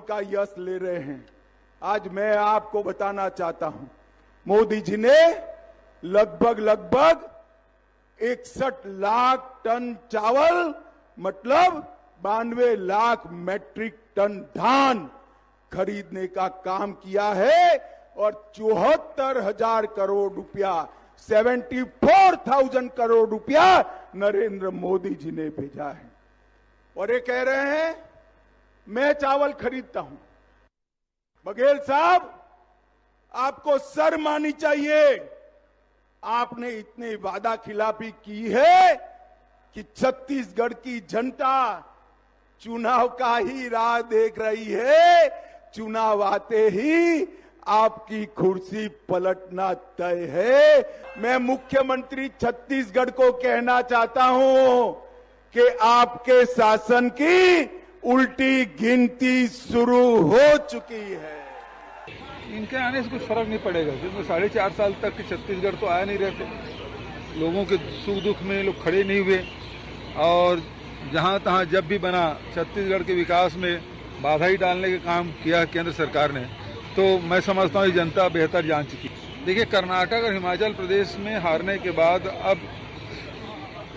का यश ले रहे हैं। आज मैं आपको बताना चाहता हूं, मोदी जी ने लगभग 61 लाख टन चावल मतलब 92 लाख मैट्रिक टन धान खरीदने का काम किया है और 74,000 करोड़ रुपया 74,000 करोड़ रुपया नरेंद्र मोदी जी ने भेजा है। और ये कह रहे हैं मैं चावल खरीदता हूं। बघेल साहब, आपको शर्म आनी चाहिए। आपने इतनी वादा खिलाफी की है कि छत्तीसगढ़ की जनता चुनाव का ही राह देख रही है। चुनाव आते ही आपकी कुर्सी पलटना तय है। मैं मुख्यमंत्री छत्तीसगढ़ को कहना चाहता हूं कि आपके शासन की उल्टी गिनती शुरू हो चुकी है। इनके आने से कुछ फर्क नहीं पड़ेगा, क्योंकि 4.5 साल तक छत्तीसगढ़ तो आया नहीं रहते। लोगों के सुख दुख में लोग खड़े नहीं हुए और जहां तहां जब भी बना छत्तीसगढ़ के विकास में बाधा ही डालने का काम किया केंद्र सरकार ने। तो मैं समझता हूँ जनता बेहतर जान चुकी। देखिए, कर्नाटक और हिमाचल प्रदेश में हारने के बाद अब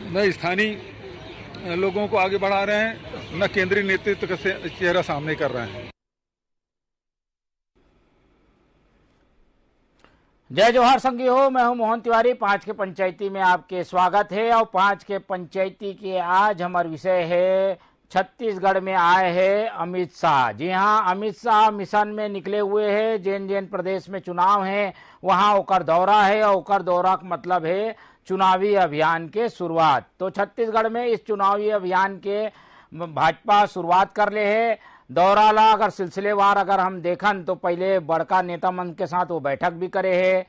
न स्थानीय लोगों को आगे बढ़ा रहे हैं, न केंद्रीय नेतृत्व का चेहरा सामने कर रहे हैं। जय जोहार संगी हो, मैं हूं मोहन तिवारी। 5 के पंचायती में आपके स्वागत है। और 5 के पंचायती के आज हमारा विषय है छत्तीसगढ़ में आए हैं अमित शाह। जी हां, अमित शाह मिशन में निकले हुए हैं। जिन प्रदेश में चुनाव है वहां ओकर दौरा है और ओकर दौरा का मतलब है चुनावी अभियान के शुरुआत। तो छत्तीसगढ़ में इस चुनावी अभियान के भाजपा शुरुआत कर ले है। दौरा ला अगर सिलसिलेवार अगर हम देखन तो पहले बड़का नेता मन के साथ वो बैठक भी करे है।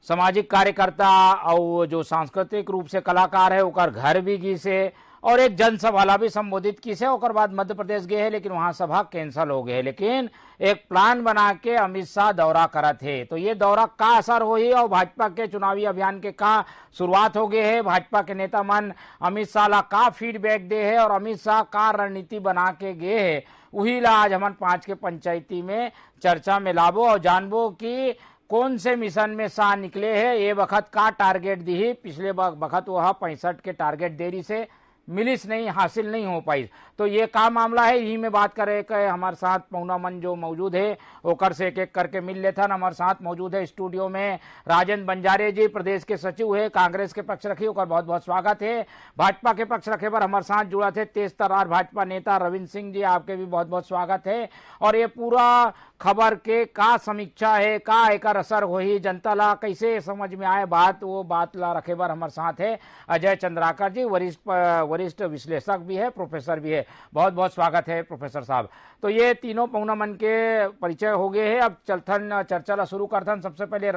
सामाजिक कार्यकर्ता और जो सांस्कृतिक रूप से कलाकार है ओकर घर भी गई से और एक जनसभा भी संबोधित की से। ओकर बाद मध्य प्रदेश गए है लेकिन वहां सभा कैंसिल हो गए। लेकिन एक प्लान बना के अमित शाह दौरा करत है। तो ये दौरा का असर होई और भाजपा के चुनावी अभियान के का शुरुआत हो गए है। भाजपा के नेता मन अमित शाह ला का फीडबैक दे है और अमित शाह का रणनीति बना के गए है, वही ला आज हमन 5 के पंचायती में चर्चा में लाबो और जानबो कि कौन से मिशन में शाह निकले है। ये वक्त का टारगेट दी ही, पिछले वक्त वह 65 के टारगेट देरी से मिलिस नहीं, हासिल नहीं हो पाई। तो ये का मामला है, यही में बात करे कि हमारे साथ पौना मन जो मौजूद है ओकर से एक एक करके मिल लेथन। हमारे साथ मौजूद है स्टूडियो में राजेंद्र बंजारे जी, प्रदेश के सचिव है, कांग्रेस के पक्ष रखी, ओकर बहुत बहुत स्वागत है। भाजपा के पक्ष रखे पर हमारे साथ जुड़ा थे तेज तर्रार भाजपा नेता रविंद्र सिंह जी, आपके भी बहुत बहुत स्वागत है। और ये पूरा खबर के का समीक्षा है, का एक असर हो ही जनता ला कैसे समझ में आए बात, वो बात ला रखे बार हमारे साथ है अजय चंद्राकर जी, वरिष्ठ विश्लेषक भी है, प्रोफेसर भी है। बहुत बहुत स्वागत है प्रोफेसर साहब। तो ये तीनों पौना मन के परिचय हो गए हैं। अब चलथन चर्चा ला शुरू करथन। सबसे पहले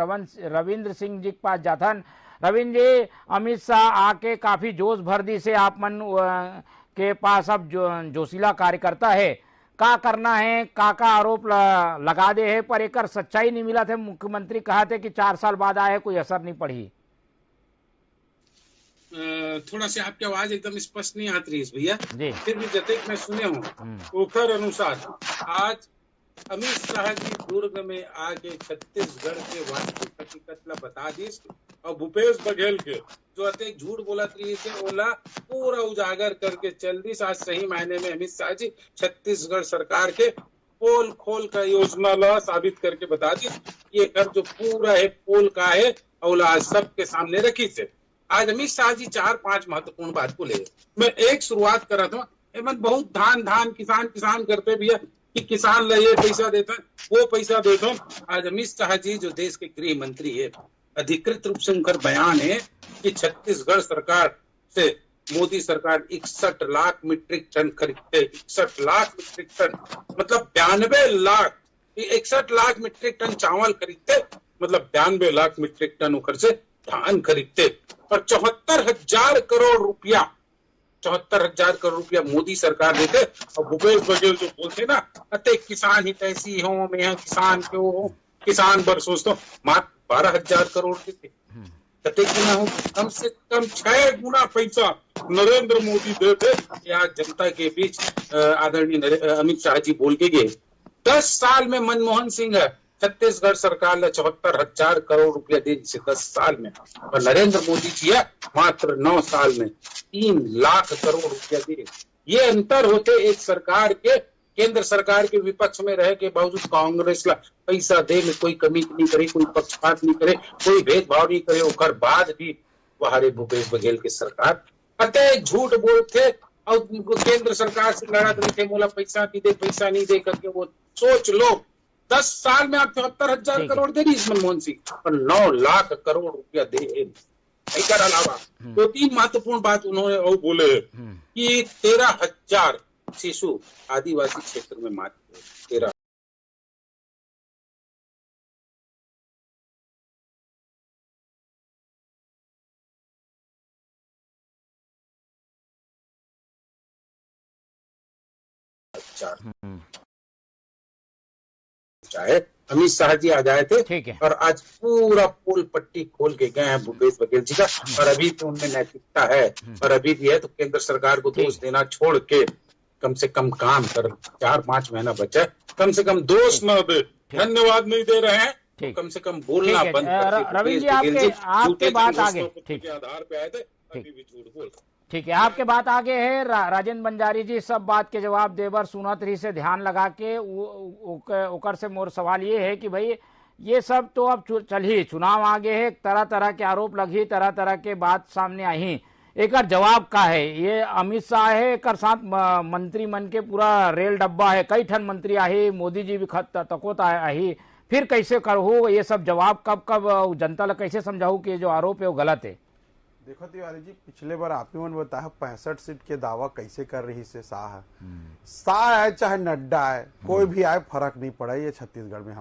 रविंद्र सिंह जी के पास जाथन। रविंद्र जी, अमित शाह आके काफी जोश भर दी से आप मन के पास अब जोशीला कार्यकर्ता है, का करना है, का आरोप लगा दे है पर एक सच्चाई नहीं मिला थे। मुख्यमंत्री कहा थे कि 4 साल बाद आए, कोई असर नहीं पड़ी। थोड़ा से आपकी आवाज एकदम स्पष्ट नहीं आती रही भैया, फिर भी जतक मैं सुने हूँ ओखर अनुसार आज अमित शाह जी दुर्ग में आके छत्तीसगढ़ के वास्तविक हकीकत ला बता दी और भूपेश बघेल के जो अतेक झूठ बोलत रही थे ओला पूरा उजागर करके चल दी। आज सही मायने में अमित शाह जी छत्तीसगढ़ सरकार के पोल खोल का योजना ला साबित करके बता दी। ये कर जो पूरा है पोल का है और आज सबके सामने रखी थे। आज अमित शाह जी 4-5 महत्वपूर्ण बात को ले मैं एक शुरुआत कर रहा था। एमन बहुत धान किसान करते भैया कि किसान ला ये पैसा देता वो पैसा देता। आज अमित शाह जी जो देश के गृह मंत्री है, अधिकृत रूप से उनका बयान है कि छत्तीसगढ़ सरकार से मोदी सरकार 61 लाख मीट्रिक टन खरीदते। 61 लाख मीट्रिक टन मतलब 92 लाख, 61 लाख मीट्रिक टन चावल खरीदते मतलब 92 लाख मीट्रिक टन उखर से धान खरीदते और 74,000 करोड़ रुपया 74,000 करोड़ रुपया मोदी सरकार देते। और भूपेश बघेल जो बोलते ना अते किसान ही तैसी हो, मैं किसान क्यों हो, किसान बर सोचता हूँ, मात्र 12,000 करोड़ देते। गुना हो, कम से कम 6 गुना पैसा नरेंद्र मोदी देते। आज जनता के बीच आदरणीय अमित शाह जी बोल के गए 10 साल में मनमोहन सिंह छत्तीसगढ़ सरकार ने 74,000 करोड़ रुपया दी जिसे 10 साल में, और नरेंद्र मोदी जी है मात्र 9 साल में 3 लाख करोड़ रुपया दिए। ये अंतर होते एक सरकार के, केंद्र सरकार के विपक्ष में रहे के बावजूद कांग्रेस ला पैसा दे में कोई कमी नहीं करे, कोई पक्षपात नहीं करे, कोई भेदभाव नहीं करे, और बाद भी वहारे भूपेश बघेल की सरकार अतः झूठ बोलते और केंद्र सरकार से लड़त रहे थे, बोला पैसा नहीं दे करके। वो सोच लो 10 साल में आप 74,000 करोड़ दे दी मनमोहन सिंह और 9 लाख करोड़ रुपया दे। इसके अलावा 2-3 महत्वपूर्ण बात उन्होंने और बोले कि 13,000 शिशु आदिवासी क्षेत्र में मारे गए। 13 चाहे अमित शाह जी आ जाए थे, ठीक है, और आज पूरा पोल पट्टी खोल के गए हैं भूपेश बघेल जी का, और अभी भी उनमें नैतिकता है और अभी भी है, तो केंद्र सरकार को दोष देना छोड़ के कम से कम काम कर। 4-5 महीना बचा है, कम से कम दोष न दे, धन्यवाद नहीं दे रहे हैं तो कम से कम बोलना बंद कर। रविंद्र जी आपके बात आगे, ठीक है, आधार पे आए थे, अभी भी झूठ बोल। ठीक है, आपके बात आगे है। राजेंद्र बंजारी जी सब बात के जवाब देवर सुनत रही से ध्यान लगा के ओकर से मोर सवाल ये है कि भाई ये सब तो अब चल ही चुनाव आगे है, तरह तरह के आरोप लगी, तरह तरह के बात सामने आई, एक जवाब का है ये अमित शाह है, एक साथ मंत्री मन के पूरा रेल डब्बा है, कई ठन मंत्री आहे, मोदी जी भी खत तकोत आई, फिर कैसे करहु ये सब जवाब कब जनता ला कैसे समझाऊ कि जो आरोप है वो गलत है। देखो तिवारी जी, पिछले बार आप ही ने बताया 65 सीट के दावा कैसे कर रही से शाह है चाहे नड्डा है, कोई भी आए फर्क नहीं पड़ा। ये छत्तीसगढ़ में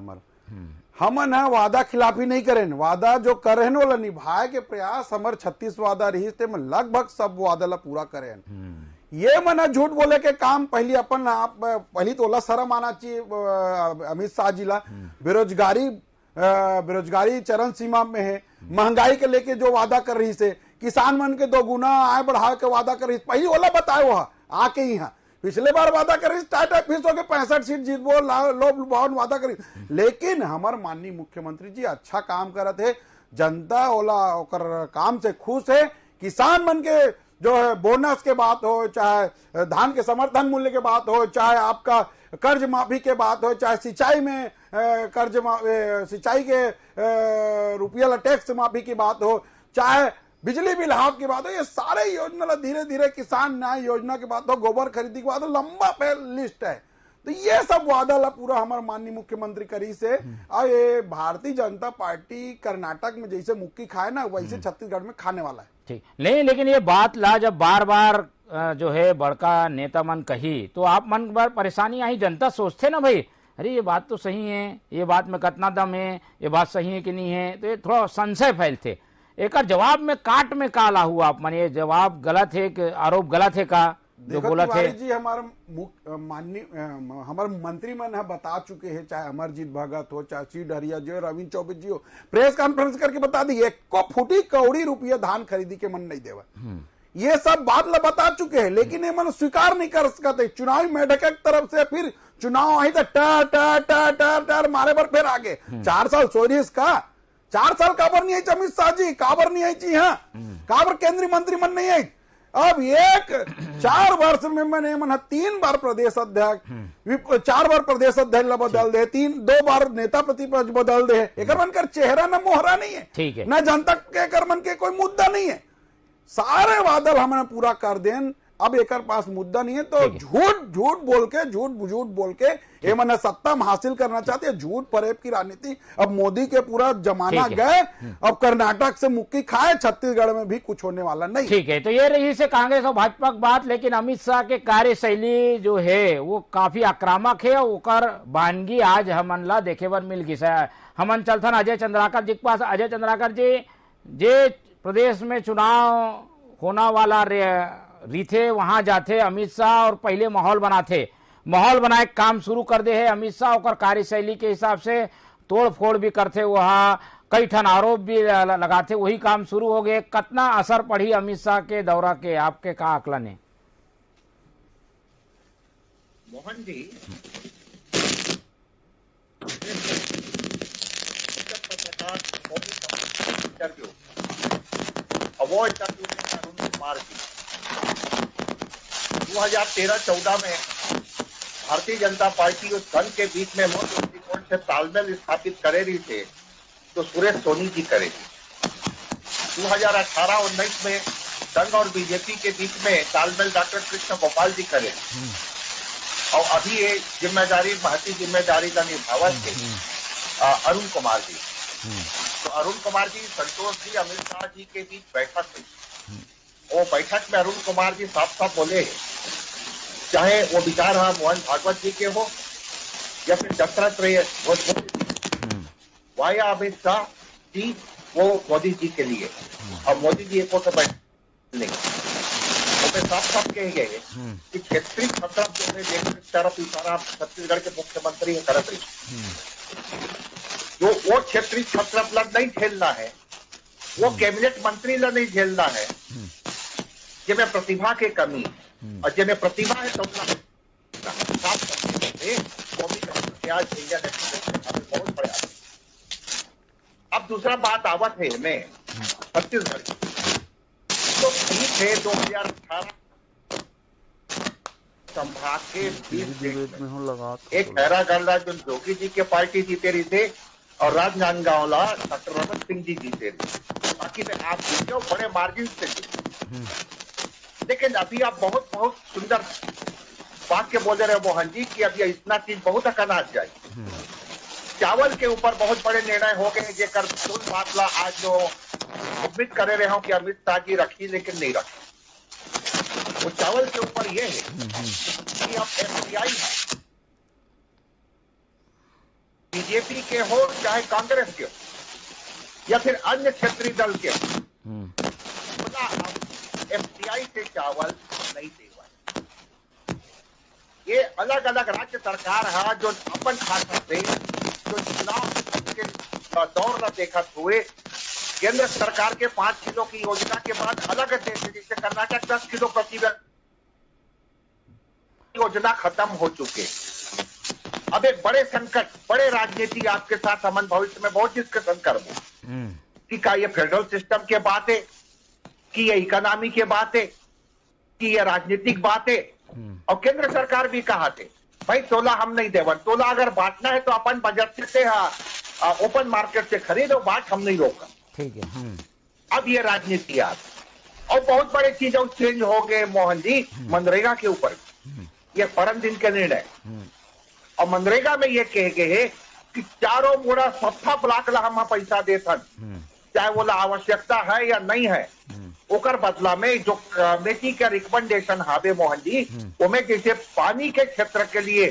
हमन है वादा खिलाफी नहीं करें, वादा जो करे वाला निभाए के प्रयास हमार 36 वादा रही थे, लगभग सब वादा ला पूरा करें। ये मना झूठ बोले के काम पहली अपन आप पहली तोला शर्म आना चाहिए अमित शाह जी ला। बेरोजगारी चरम सीमा में है, महंगाई के लेके जो वादा कर रही से, किसान मन के 2 गुना आय बढ़ा के वादा कर रही, पहली ओला बताए वह आके ही पिछले बार वादा कर रही टाटा फीस हो के 65 सीट जीतबो लोभ लुभावन वादा करी, लेकिन हमार माननीय मुख्यमंत्री जी अच्छा काम करत है, जनता ओला ओकर काम से खुश है। किसान मन के जो है बोनस के बात हो, चाहे धान के समर्थन मूल्य के बात हो, चाहे आपका कर्ज माफी के बात हो, चाहे सिंचाई में सिंचाई के रुपया ला टैक्स माफी की बात हो, चाहे बिजली बिल हाफ की बात हो, ये सारे योजना धीरे धीरे किसान न्याय योजना की बात हो, गोबर खरीदी की बात हो, लंबा लिस्ट है। तो ये सब वादा ला पूरा हमारे माननीय मुख्यमंत्री करी से। और ये भारतीय जनता पार्टी कर्नाटक में जैसे मुक्की खाए ना, वैसे छत्तीसगढ़ में खाने वाला है। ठीक, लेकिन ये बात ला जब बार बार जो है बड़का नेता मन कही तो आप मन बार परेशानी आई, जनता सोचते ना भाई अरे ये बात तो सही है, ये बात में कितना दम है, ये बात सही है कि नहीं है, तो ये थोड़ा संशय फैलते। एक जवाब में काट में काला हुआ आप मन, ये जवाब गलत है कि आरोप गलत है का जो बोला थे जी। हमारे माननीय हमारे मंत्री मन बता चुके हैं, चाहे अमरजीत भगत हो, चाहे सी डहरिया जी हो, रविंद्र चौबे जी हो, प्रेस कॉन्फ्रेंस करके बता दी 1 फुटी कौड़ी रुपया धान खरीदी के मन नहीं देवा। ये सब बात ला बता चुके हैं, लेकिन ये मन स्वीकार नहीं कर सकते। चुनावी मेढक की तरफ से फिर चुनाव आई तो टर मारे पर फिर आगे 4 साल सोरियस का 4 साल काबर नहीं आई अमित शाह जी, काबर नहीं आई जी, हाँ काबर केंद्रीय मंत्री मन नहीं आई। अब 4 वर्ष में मैंने 3 बार प्रदेश अध्यक्ष, 4 बार प्रदेश अध्यक्ष बदल दे, 2 बार नेता प्रतिपक्ष बदल दे, एक मन कर चेहरा न मोहरा नहीं है, न जनता के मन के कोई मुद्दा नहीं है, सारे वादल हमने पूरा कर दें। अब एक पास मुद्दा नहीं है तो झूठ बोल के ये मन सत्ता हासिल करना चाहते हैं, झूठ फरेब की राजनीति। अब मोदी के पूरा जमाना गए, अब कर्नाटक से मुक्की खाए, छत्तीसगढ़ में भी कुछ होने वाला नहीं। ठीक है, तो ये रही से कांग्रेस और भाजपा की बात, लेकिन अमित शाह के कार्यशैली जो है वो काफी आक्रामक है, ओकर बानगी आज हमन ला देखे बर मिल गई। हमन चलथन अजय चंद्राकर जी के पास। अजय चंद्राकर जी, जे प्रदेश में चुनाव होना वाला रीथे वहां जाते अमित शाह और पहले माहौल बनाए काम शुरू कर दे है अमित शाह, और कार्यशैली के हिसाब से तोड़ फोड़ भी करते, वहाँ कई ठन आरोप भी लगाते, वही काम शुरू हो गए। कितना असर पड़ी अमित शाह के दौरा के, आपके का आकलन है? मोहन जी, इंटरव्यू, और वो इंटरव्यू में अरुण कुमार जी 2013-14 में भारतीय जनता पार्टी और संघ के बीच में मुख्य दृष्टिकोण से तालमेल स्थापित करे रही थे तो सुरेश सोनी जी करेगी। 2018-19 में संघ और बीजेपी के बीच में तालमेल डॉक्टर कृष्ण गोपाल जी करे, और अभी ये जिम्मेदारी महती जिम्मेदारी का निभावत थे अरुण कुमार जी। तो अरुण कुमार जी, संतोष जी, अमित शाह जी के बीच बैठक हुई। वो बैठक में अरुण कुमार जी साफ साफ बोले, चाहे वो विचार मोहन भागवत जी के हो या फिर दत्तात्रेय वाया अमित शाह जी, वो मोदी जी के लिए, और मोदी जी को तो बैठ नहीं। तो साफ साफ कहे गए कि क्षेत्रीय मतलब जो है तरफ इशारा छत्तीसगढ़ के मुख्यमंत्री करत रही, जो वो क्षेत्रीय मतलब नहीं झेलना है, वो कैबिनेट मंत्री ला नहीं झेलना है, जिसमें प्रतिभा की कमी, और जिसमें प्रतिभा है तो बहुत बड़ा। अब दूसरा बात आवत है हमें छत्तीसगढ़ की, तो ठीक है 2018 संभाग के 20 एक खैरागढ़ जो जोगी जी के पार्टी जीते रही थे, और राजनांदगांव डॉक्टर रमन सिंह जी जीते रहे। बाकी में आप जीते हो बड़े मार्जिन से जीते। लेकिन अभी आप बहुत बहुत सुंदर वाक्य बोले रहे मोहन जी कि अभी इतना चीज बहुत अकनाज जाए। चावल के ऊपर बहुत बड़े निर्णय हो गए, जेकर कुल मामला आज जो उम्मीद करे रहे हो कि अमित शाह जी रखी, लेकिन नहीं रखी। वो चावल के ऊपर ये है कि अब एफसीआई है, बीजेपी के हो चाहे कांग्रेस के हो या फिर अन्य क्षेत्रीय दल के हो, एफसीआई से चावल नहीं देगा। ये अलग अलग राज्य सरकार है जो अपन खाता से जो चुनाव के दौर न देखा हुए केंद्र सरकार के 5 किलो की योजना के बाद अलग देश जैसे कर्नाटक 10 किलो प्रति योजना खत्म हो चुके। अब एक बड़े संकट, बड़े राजनीति आपके साथ अमन भविष्य में बहुत डिस्कशन करूंगा कि क्या ये फेडरल सिस्टम के बातें, कि ये इकोनॉमी के बातें, कि ये राजनीतिक बातें। और केंद्र सरकार भी कहा थे भाई तोला हम नहीं देवन, तोला अगर बांटना है तो अपन बजट से ओपन मार्केट से खरीदो, बाट हम नहीं रोका। ठीक है। अब ये राजनीति आ और बहुत बड़े चीजें चेंज हो गए मोहन जी। मनरेगा के ऊपर ये परम दिन के निर्णय, और मनरेगा में ये कहे गए कि चारों मुड़ा सत्ता ब्लॉक ला हम पैसा देथन, चाहे वो आवश्यकता है या नहीं है। ओकर बदला में जो कमेटी का रिकमेंडेशन हावे मोहन जी, उमें जैसे पानी के क्षेत्र के लिए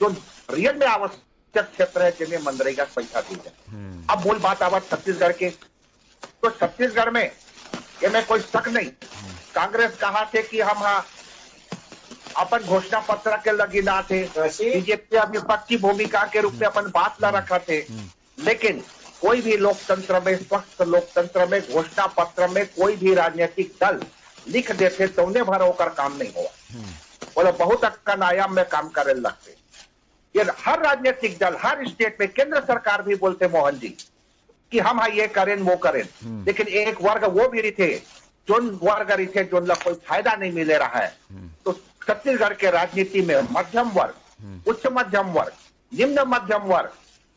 जो रियल में आवश्यक क्षेत्र है जिन्हें मनरेगा पैसा दी जाए। अब मूल बात आवत छत्तीसगढ़ के, तो छत्तीसगढ़ में ये में कोई शक नहीं, कांग्रेस कहा थे कि हम अपन घोषणा पत्र के लगी ना थे, बीजेपी विपक्ष की भूमिका के रूप में अपन बात ला रखा थे। लेकिन कोई भी लोकतंत्र में, स्वस्थ लोकतंत्र में घोषणा पत्र में कोई भी राजनीतिक दल लिख देते तो उन्हें भर होकर काम नहीं हुआ, बोले बहुत अक्कन आयाम में काम करने लगते। ये हर राजनीतिक दल हर स्टेट में, केंद्र सरकार भी बोलते मोहन जी कि हम ये करें वो करें, लेकिन एक वर्ग वो भी थे जो वर्ग रही थे जो कोई फायदा नहीं मिले रहा है। तो छत्तीसगढ़ के राजनीति में मध्यम वर्ग, उच्च मध्यम वर्ग, निम्न मध्यम वर्ग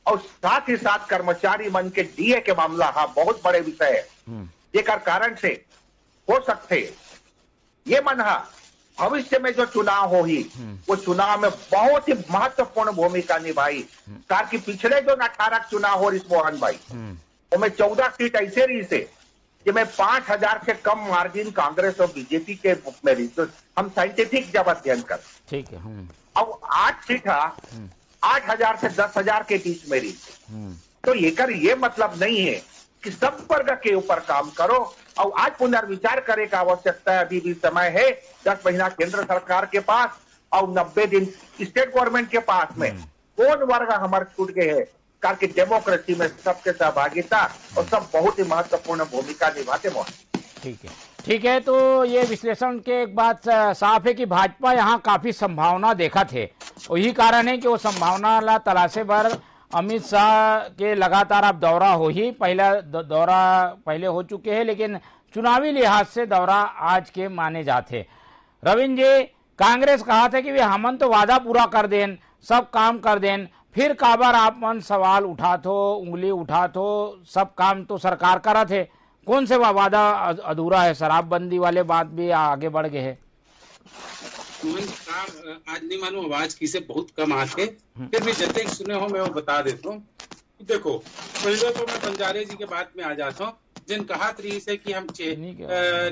और साथ ही साथ कर्मचारी मन के डीए के मामला बहुत बड़े विषय है। जेकर कारण से हो सकते ये मन भविष्य में जो चुनाव हो ही वो चुनाव में बहुत ही महत्वपूर्ण भूमिका निभाई। ताकि पिछले जो 18 चुनाव हो रही मोहन भाई, उनमें 14 सीट ऐसे रही से जिसमें 5000 से कम मार्जिन कांग्रेस और बीजेपी के बुक में रही। तो हम साइंटिफिक जब अध्ययन कर, ठीक है, अब 8 सीट 8000 से 10000 के बीच में रही। तो ये मतलब नहीं है कि सब वर्ग के ऊपर काम करो और आज पुनर्विचार करे का आवश्यकता है। अभी भी समय है, 10 महीना केंद्र सरकार के पास और 90 दिन स्टेट गवर्नमेंट के पास में। कौन वर्ग हमारे छूट गए हैं, कारण डेमोक्रेसी में सबके सहभागिता और सब बहुत ही महत्वपूर्ण भूमिका निभाते मोहन। ठीक है। तो ये विश्लेषण के एक बात साफ है कि भाजपा यहाँ काफी संभावना देखा थे, यही कारण है कि वो संभावना ला तलाशे भर अमित शाह के लगातार अब दौरा हो ही पहला दौरा पहले हो चुके हैं, लेकिन चुनावी लिहाज से दौरा आज के माने जाते। रविंद्र जी, कांग्रेस कहा था कि वे हमन तो वादा पूरा कर दें, सब काम कर दें, फिर काबर आप मन सवाल उठा थो, उंगली उठा थो, सब काम तो सरकार करा थे, कौन से वादा अधूरा है? शराबबंदी वाले बात भी आगे बढ़ गए है। आज नहीं मानो आवाज की से बहुत कम आते, फिर भी जैसे सुने हो मैं वो बता देता हूँ। देखो, पहले तो मैं बंजारे जी के बात में आ जाता हूँ, जिन कहा रही से कि हम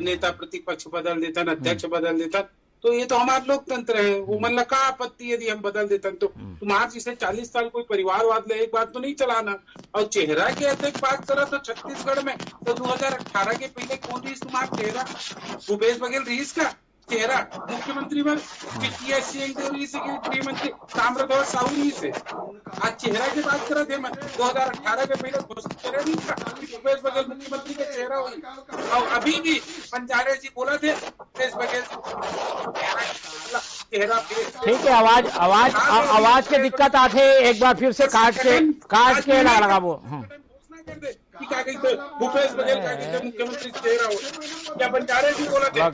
नेता प्रतिपक्ष बदल देता, अध्यक्ष बदल देता, तो ये तो हमारा लोकतंत्र है, वो मतलब का आपत्ति यदि हम बदल देते तो तुम्हारे जिसे 40 साल कोई परिवारवाद ले एक बात तो नहीं चलाना। और चेहरा के अध्यक्ष बात करा तो छत्तीसगढ़ में तो 2018 के पहले कौन रही तुम्हारा चेहरा? भूपेश बघेल रहीस का चेहरा मुख्यमंत्री में, गृहमंत्री ताम्रध्वज साहू जी से आज चेहरा की बात करा थे। मैं 2018 के पहले चेहरा नहीं था, भूपेश बघेल मुख्यमंत्री का चेहरा हुई। और अभी भी बंजारे जी बोला थे भूपेश बघेल चेहरा। ठीक है, आवाज के दिक्कत आते, एक बार फिर से काट के लगा वो भूपेश बघेल का मुख्यमंत्री चेहरा हो या बंजारे जी बोला थे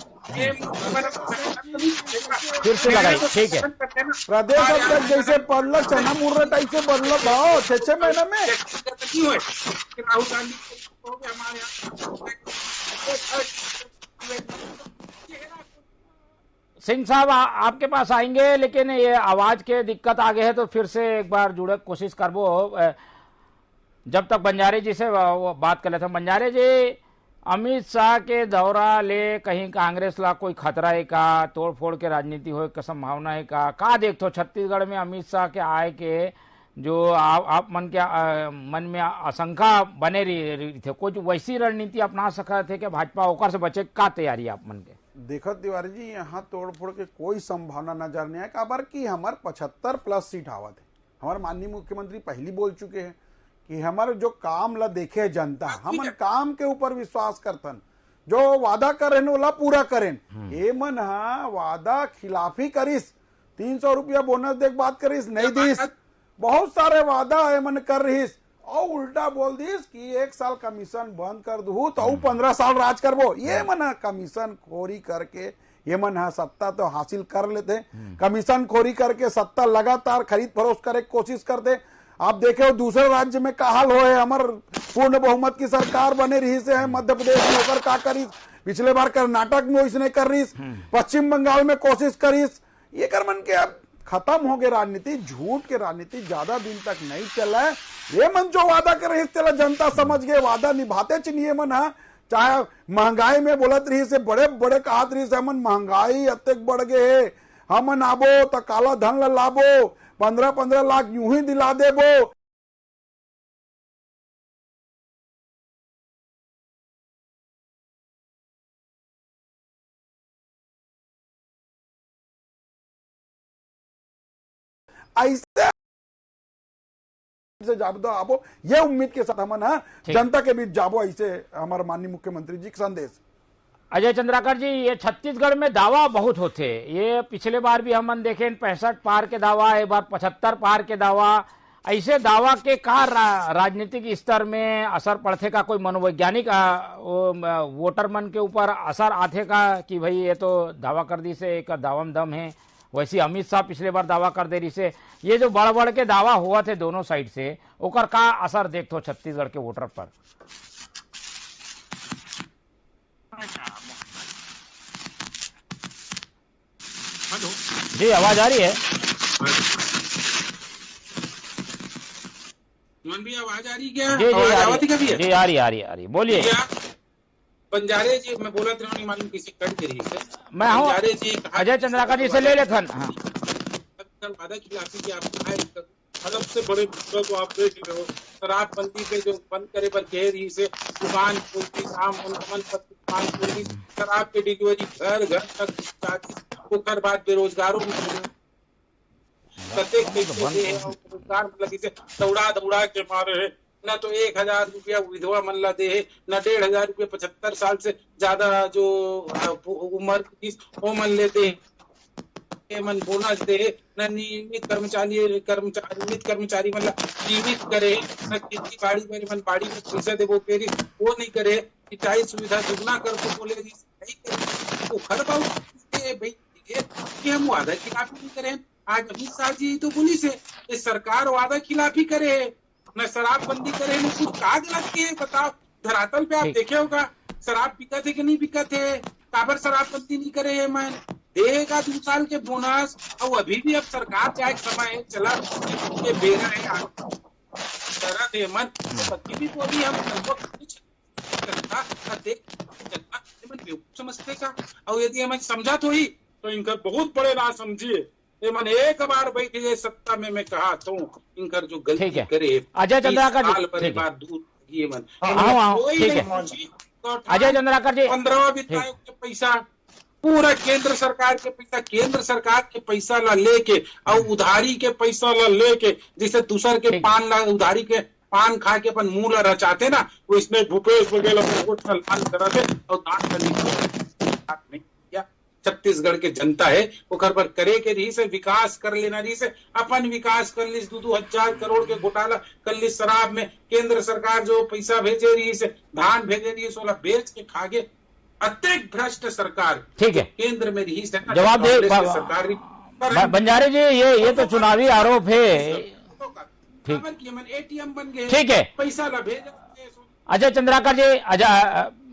फिर से लगाई। ठीक है, प्रदेश अध्यक्ष जैसे पढ़ल चना मुर्रा टाइप से बढ़ल भाव 6 महीने में राहुल गांधी हमारे सिंह साहब आपके पास आएंगे, लेकिन ये आवाज के दिक्कत आ गए है तो फिर से एक बार जुड़े कोशिश करबो। जब तक बंजारे जी से बात कर लेते हैं। बंजारे जी, अमित शाह के दौरा ले कहीं कांग्रेस ला कोई खतरा है का? तोड़फोड़ के राजनीति हो का संभावना है का देखते हो? छत्तीसगढ़ में अमित शाह के आए के जो आप मन में आशंका बने रही थे, कुछ वैसी रणनीति अपना सका थे कि भाजपा ओकर से बचे का तैयारी आप मन के? देखो तिवारी जी, यहाँ तोड़फोड़ के कोई संभावना नजर नहीं है। काबर की हमारे 75+ सीट आवत है। हमारे माननीय मुख्यमंत्री पहली बोल चुके हैं कि हमारे जो काम ला देखे जनता, हम काम के ऊपर विश्वास करतन, जो वादा करें ओला पूरा करें। ये मन वादा खिलाफी करिस, 300 रुपया बोनस देख बात करिस नहीं दिस, बहुत सारे वादा है मन कर रहीस, और उल्टा बोल दिस कि 1 साल कमीशन बंद कर दू तो 15 साल राज करबो। ये मन कमीशन खोरी करके ये मन सत्ता तो हासिल कर लेते, कमीशन खोरी करके सत्ता लगातार खरीद फरोख्त करे कोशिश करते। आप देखे हो दूसरे राज्य में का हाल हो है, हमार पूर्ण बहुमत की सरकार बने रही से है मध्य प्रदेश में होकर का करी, पिछले बार कर्नाटक में इसने कर रही, पश्चिम बंगाल में कोशिश करीस। ये कर मन के अब खत्म हो गए राजनीति, झूठ के राजनीति ज्यादा दिन तक नहीं चला है। ये मन जो वादा कर रही चला जनता समझ गए, वादा निभाते चाहिए मन है। चाहे महंगाई में बोलत रही से बड़े बड़े कहत रही से मन महंगाई अत्यक बढ़ गए है, हम आबो तो काला धन लाबो, 15-15 लाख यूं ही दिला देबो। ऐसे जाबो आबो, ये उम्मीद के साथ हम जनता के बीच जाबो, ऐसे हमारे माननीय मुख्यमंत्री जी का संदेश। अजय चंद्राकर जी, ये छत्तीसगढ़ में दावा बहुत होते, ये पिछले बार भी हम देखे 65 पार के दावा, एक बार 75 पार के दावा, ऐसे दावा के का राजनीतिक स्तर में असर पड़ते का? कोई मनोवैज्ञानिक वोटर मन के ऊपर असर आते का कि भाई ये तो दावा कर दी से एक दावा में दम है? वैसे अमित शाह पिछले बार दावा कर दे रही से, ये जो बड़ बड़ के दावा हुआ थे दोनों साइड से, ओकर का असर देखते हो छत्तीसगढ़ के वोटर पर? जी आवाज आ रही है? मन भी आवाज आ रही क्या? जी जी आ रही बोलिए। बंजारे जी, मैं बोला था नहीं मालूम किसी कट के रही है, मैं हूँ अजय चंद्राकर जी से ले लेते हैं। वादा खिलाफी की आप सबसे बड़े मुद्दा को आप देख रहे हो, शराबबंदी पे जो बंद करे पर कह रही से दुकान खोलती, आम दुकान खोलती, शराब की डिलीवरी घर घर तक, ओकर बाद बेरोजगारों प्रत्येक रोजगार लगी से दौड़ा के मारे है। न तो 1000 रुपया विधवा मल्ला दे है, न 1500 रुपया 75 साल से ज्यादा जो उम्र की वो मन लेते है। मन बोनस दे, न नियमित कर्मचारी मतलब नियमित करे, न खेती बाड़ी करे मन बाड़ी में पैसा दे, वो नहीं करे, सिंचाई सुविधा दुगना कर तो बोले नहीं करे, वो खर भाई कि हम वादा खिलाफी नहीं करें। आज अमित शाह जी तो बोली से ये सरकार वादा खिलाफी करे, न शराबबंदी करे, न कुछ का गलत के बताओ। धरातल पे आप देखे होगा शराब बिका थे कि नहीं बिका थे, काबर शराबबंदी नहीं करे है मन देगा 2 साल के बोनस। और अभी भी अब सरकार चाहे समय चला ये बेरा है थे मन पति भी बोली हम समझते का। और यदि हमें समझा तो ही तो इनका बहुत बड़े ना समझिए मन एक बार बैठे सत्ता में मैं कहा तो इनकर जो गलती करे अजय चंद्राकर जी बार दूर ये मन अजय चंद्राकर जी 15वां वित्त आयोग के पैसा पूरा केंद्र सरकार के पैसा ला लेके और उधारी के पैसा ला लेके जैसे दूसर के पान ला उधारी के पान खा के अपन मुंह ला रचाते ना वो इसमें भूपेश वगैरह और दान करने छत्तीसगढ़ के जनता है वो घर पर करे के रही से विकास कर लेना रही से अपन विकास कर ली 2,000 करोड़ के घोटाला कर ली शराब में केंद्र सरकार जो पैसा भेजे रही से धान भेजे रही है 16 बेच के खागे अत्यधिक भ्रष्ट सरकार ठीक है केंद्र में रही जवाब दे सरकार बंजारे जी ये तो चुनावी आरोप है एटीएम बन गए ठीक है पैसा ला भेज अजय चंद्राकर जी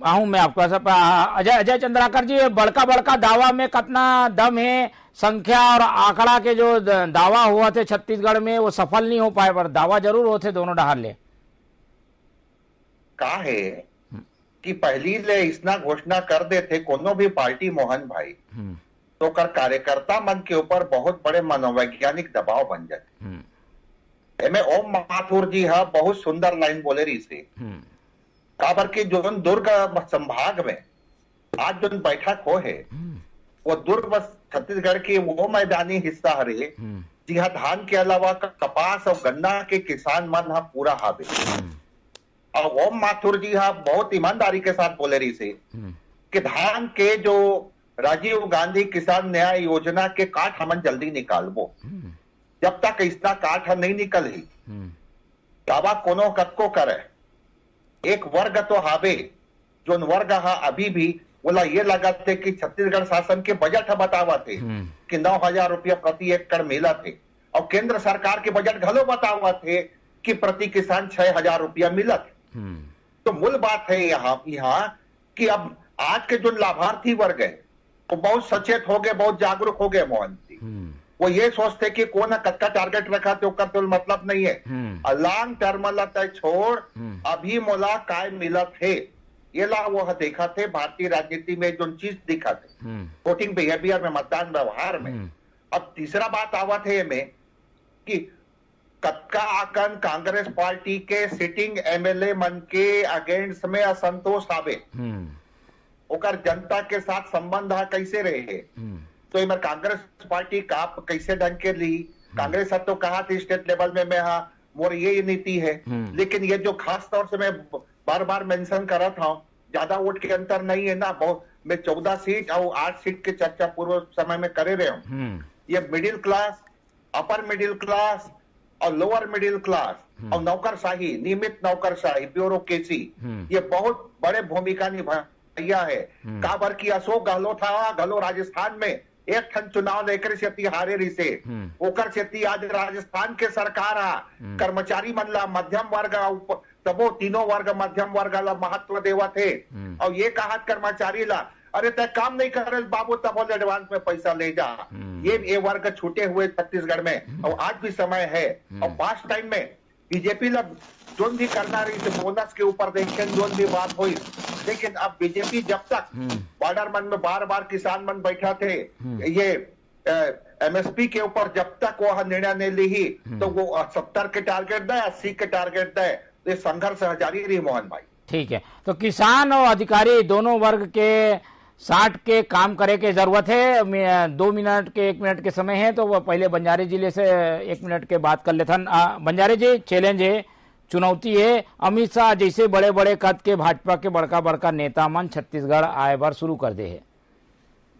आऊं मैं आपको अजय चंद्राकर जी बड़का दावा में कितना दम है संख्या और आंकड़ा के जो दावा हुआ थे छत्तीसगढ़ में वो सफल नहीं हो पाए पर दावा जरूर होते दोनों डहार ले का है कि पहली ले इसना घोषणा कर देते कोनो भी पार्टी मोहन भाई तो कर कार्यकर्ता मन के ऊपर बहुत बड़े मनोवैज्ञानिक दबाव बन जाते। में ओम माथुर जी हा बहुत सुंदर लाइन बोले रही से काबर के जो दुर्ग संभाग में आज जो बैठक हो है वो दुर्ग छत्तीसगढ़ की वो मैदानी हिस्सा हरे जी हाँ धान के अलावा कपास और गन्ना के किसान मन हा पूरा हावे। और ओम माथुर जी हाँ बहुत ईमानदारी के साथ बोले रही से कि धान के जो राजीव गांधी किसान न्याय योजना के काट हमन जल्दी निकालबो जब तक इसका काट नहीं निकल ही दावा कोनो कतको करे एक वर्ग तो हावे जो वर्ग हा अभी भी बोला ये लगा थे कि छत्तीसगढ़ शासन के बजट बतावा थे कि 9,000 रुपया प्रति एकड़ मिला थे और केंद्र सरकार के बजट घलो बतावा थे कि प्रति किसान 6,000 रुपया मिला थे। तो मूल बात है यहाँ कि अब आज के जो लाभार्थी वर्ग है वो बहुत सचेत हो गए बहुत जागरूक हो गए मोहन जी। वो ये सोचते कि कौन कच्चा टारगेट रखा तो कर मतलब नहीं है लॉन्ग टर्म तय छोड़ अभी मोला काय मिला थे ये ला वो देखा थे भारतीय राजनीति में जो चीज दिखा थे वोटिंग बिहेवियर में मतदान व्यवहार में। अब तीसरा बात आवा थे में कि कत्का आकन कांग्रेस पार्टी के सिटिंग एमएलए मन के अगेंस्ट में असंतोष आवे ओकर जनता के साथ संबंध कैसे रहे तो इमर कांग्रेस पार्टी का कैसे ढंग के ली कांग्रेस तो कहा थी स्टेट लेवल में मैं हाँ मोर ये नीति है लेकिन ये जो खास तौर से मैं बार बार मेंशन कर रहा था ज्यादा वोट के अंतर नहीं है ना बहुत मैं 14 सीट और 8 सीट की चर्चा पूर्व समय में करे रहे हूँ। ये middle class upper middle class और लोअर मिडिल क्लास और नौकरशाही नियमित नौकरशाही ब्यूरोक्रेसी ये बहुत बड़े भूमिका निभाया है। काबर की अशोक गहलोत राजस्थान में एक ठन चुनाव लेकर सेती हारे रही से ओकर सेती आज राजस्थान के सरकार कर्मचारी मन ला मध्यम वर्ग तबो तीनों वर्ग मध्यम वर्ग ला महत्व देवा थे और ये कहा कर्मचारी ला अरे तय काम नहीं कर रहे बाबू तब एडवांस में पैसा ले जा ये वर्ग छूटे हुए छत्तीसगढ़ में और आज भी समय है। और पास्ट टाइम में बीजेपी ला जोन भी करना रही थी बोनस के ऊपर देखें जोन भी बात हुई लेकिन अब बीजेपी जब तक बॉर्डर मन में बार बार किसान मन बैठा थे ये एमएसपी के ऊपर जब तक वो निर्णय नहीं ली तो वो 70 के टारगेट दे 80 के टारगेट दे तो संघर्ष जारी रही मोहन भाई। ठीक है तो किसान और अधिकारी दोनों वर्ग के 60 के काम करे के जरूरत है। 2 मिनट के 1 मिनट के समय है तो वो पहले बंजारे जिले से 1 मिनट के बात कर लेथन। बंजारे जी चैलेंज है चुनौती है अमित शाह जैसे बड़े कद के भाजपा के बड़का नेता मन छत्तीसगढ़ आए बार शुरू कर दे है।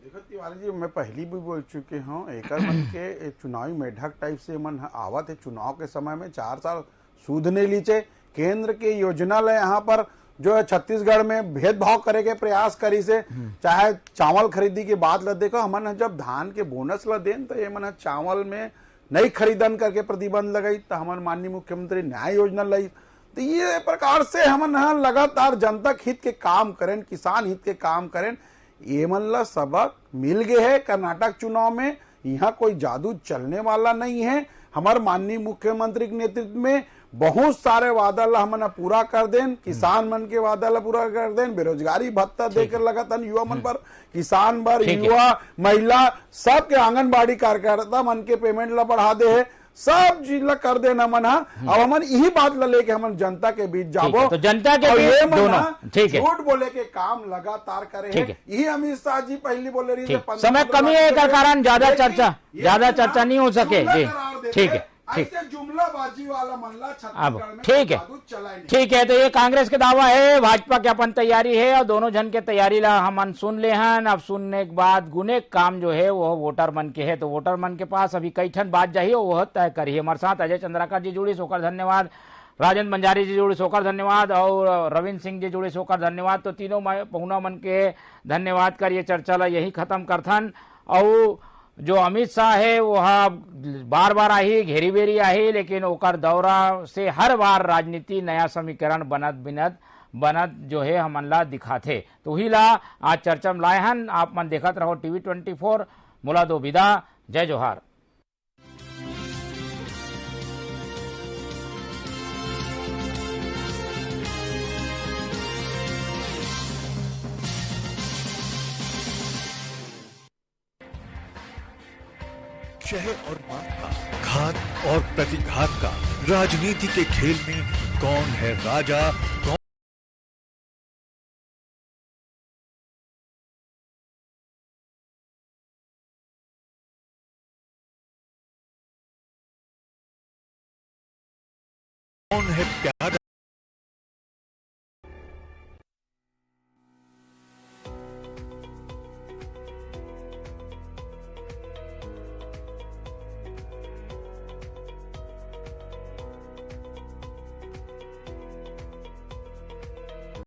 देखो तिवारी जी, मैं पहली भी बोल चुके हूँ, एकर मन के चुनावी मेढक टाइप से मन आवत है। चुनाव के समय में 4 साल सूद नहीं लीचे। केंद्र के योजना ले यहाँ पर जो है छत्तीसगढ़ में भेदभाव करे के प्रयास करी से, चाहे चावल खरीदी की बात ल देखो, हमन जब धान के बोनस ल देन तो ये मन चावल में नहीं खरीदन करके प्रतिबंध लगाई, तो हमारे माननीय मुख्यमंत्री न्याय योजना लाई। तो ये प्रकार से हमन लगातार जनता हित के काम करें, किसान हित के काम करें। ये मन ला सबक मिल गए है कर्नाटक चुनाव में। यहाँ कोई जादू चलने वाला नहीं है। हमारे माननीय मुख्यमंत्री के नेतृत्व में बहुत सारे वादा ला हमन पूरा कर दें, किसान मन के वादा ला पूरा कर दें, बेरोजगारी भत्ता देकर लगातार युवा मन पर, किसान पर, युवा महिला सबके आंगनबाड़ी कार्यकर्ता मन के पेमेंट ला बढ़ा दे है, सब चीज ला कर देना मन। अब हमन यही बात ला लेके हमन जनता के बीच जाबो, तो जनता के बीच दोनों ठीक है, झूठ बोले के काम लगातार करे है। यही अमित शाह जी पहली बोले रही है। समय कमी है के कारण ज्यादा चर्चा नहीं हो सके जी। ठीक है, ठीक, जुमलाबाजी वाला मामला अब ठीक है। तो ये कांग्रेस के दावा है, भाजपा के अपन तैयारी है, और दोनों जन के तैयारी ला हम सुन ले हैं। अब सुनने के बाद गुने काम जो है वो वोटर मन के है, तो वोटर मन के पास अभी कई ठन बात जाही वह तय करी। हमारे साथ अजय चंद्राकर जी जुड़ी, सोकर धन्यवाद। राजेंद्र बंजारी जी जुड़ी, सोकर धन्यवाद। और रविंद्र सिंह जी जुड़ी, सोकर धन्यवाद। तो तीनों पहुना मन के धन्यवाद कर ये चर्चा ला यही खत्म करथन। और जो अमित शाह है वो बार बार आई, घेरी बेरी आई, लेकिन ओकर दौरा से हर बार राजनीति नया समीकरण बनत जो है हमन ला दिखाथे। तो वही ला आज चर्चा में लाए हन। आप मन देखत रहो टीवी 24। मुला दो विदा, जय जोहार। शहर और मात्रा, घात और प्रतिघात का राजनीति के खेल में कौन है राजा, कौन है